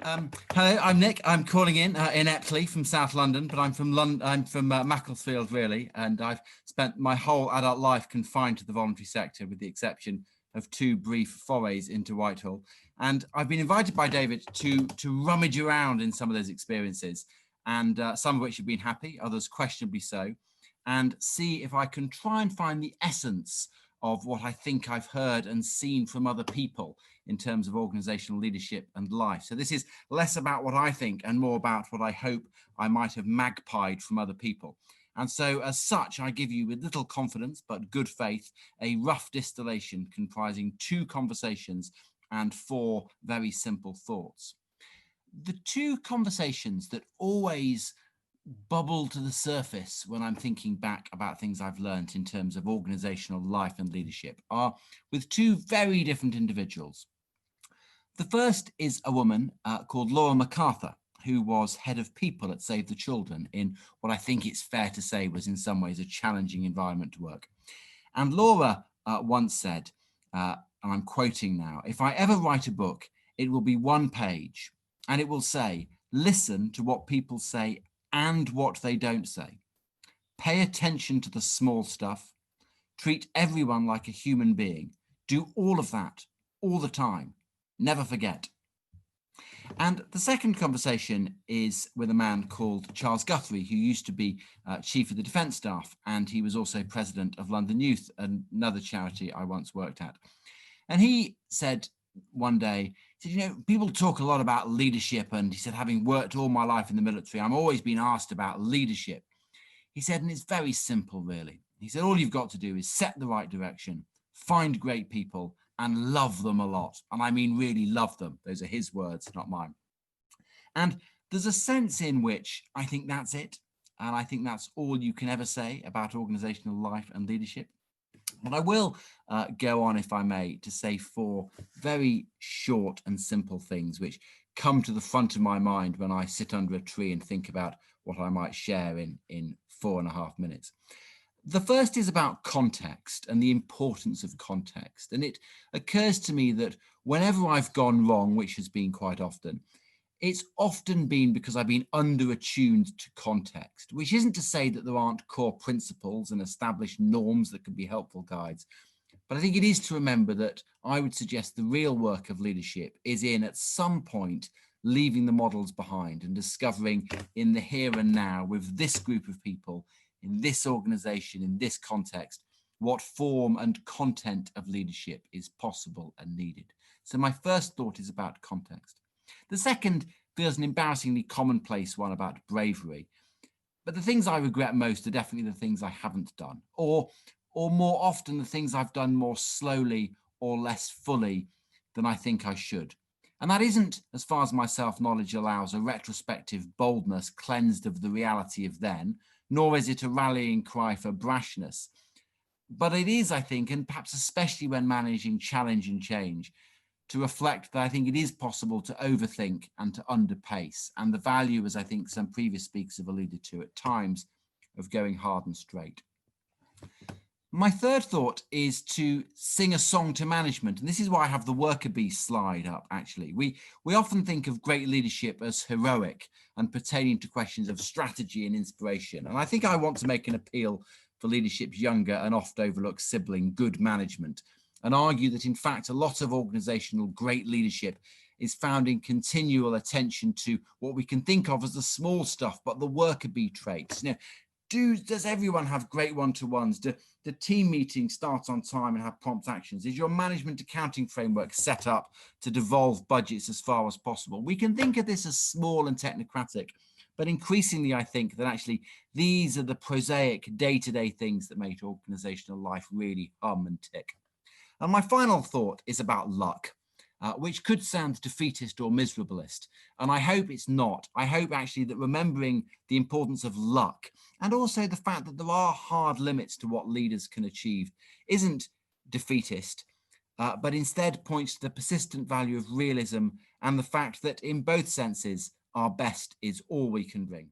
Hello, I'm Nick. I'm calling in Epley from South London, but I'm from London. I'm from Macclesfield, really, and I've spent my whole adult life confined to the voluntary sector, with the exception of two brief forays into Whitehall. And I've been invited by David to rummage around in some of those experiences, and some of which have been happy, others questionably so, and see if I can try and find the essence of what I think I've heard and seen from other people in terms of organisational leadership and life. So this is less about what I think and more about what I hope I might have magpied from other people. And so as such, I give you with little confidence but good faith a rough distillation comprising 2 conversations and 4 very simple thoughts. The 2 conversations that always bubble to the surface when I'm thinking back about things I've learned in terms of organisational life and leadership are with 2 very different individuals. The first is a woman called Laura MacArthur, who was head of people at Save the Children in what I think it's fair to say was in some ways a challenging environment to work. And Laura once said, and I'm quoting now, "If I ever write a book, it will be 1 page and it will say, listen to what people say and what they don't say. Pay attention to the small stuff. Treat everyone like a human being. Do all of that all the time. Never forget." And the second conversation is with a man called Charles Guthrie, who used to be chief of the Defence Staff, and he was also president of London Youth, another charity I once worked at. And he said one day, he said, people talk a lot about leadership, and he said, having worked all my life in the military, I'm always being asked about leadership. He said, and it's very simple, really. He said, all you've got to do is set the right direction, find great people, and love them a lot. And I mean really love them. Those are his words, not mine. And there's a sense in which I think that's it. And I think that's all you can ever say about organisational life and leadership. But I will go on, if I may, to say 4 very short and simple things which come to the front of my mind when I sit under a tree and think about what I might share in 4.5 minutes. The first is about context and the importance of context. And it occurs to me that whenever I've gone wrong, which has been quite often, it's often been because I've been under-attuned to context, which isn't to say that there aren't core principles and established norms that can be helpful guides. But I think it is to remember that I would suggest the real work of leadership is in, at some point, leaving the models behind and discovering in the here and now with this group of people, in this organisation, in this context, what form and content of leadership is possible and needed. So my first thought is about context. The second feels an embarrassingly commonplace one about bravery. But the things I regret most are definitely the things I haven't done, or more often the things I've done more slowly or less fully than I think I should. And that isn't, as far as my self-knowledge allows, a retrospective boldness cleansed of the reality of then, nor is it a rallying cry for brashness. But it is, I think, and perhaps especially when managing challenge and change, to reflect that I think it is possible to overthink and to underpace, and the value, as I think some previous speakers have alluded to at times, of going hard and straight. My third thought is to sing a song to management, and this is why I have the worker bee slide up, actually. We often think of great leadership as heroic and pertaining to questions of strategy and inspiration, and I think I want to make an appeal for leadership's younger and oft overlooked sibling, good management, and argue that, in fact, a lot of organisational great leadership is found in continual attention to what we can think of as the small stuff, but the worker bee traits. Does everyone have great one-to-ones? Do the team meetings start on time and have prompt actions? Is your management accounting framework set up to devolve budgets as far as possible? We can think of this as small and technocratic, but increasingly I think that actually these are the prosaic day-to-day things that make organisational life really hum and tick. And my final thought is about luck, which could sound defeatist or miserabilist. And I hope it's not. I hope actually that remembering the importance of luck and also the fact that there are hard limits to what leaders can achieve isn't defeatist, but instead points to the persistent value of realism and the fact that in both senses, our best is all we can bring.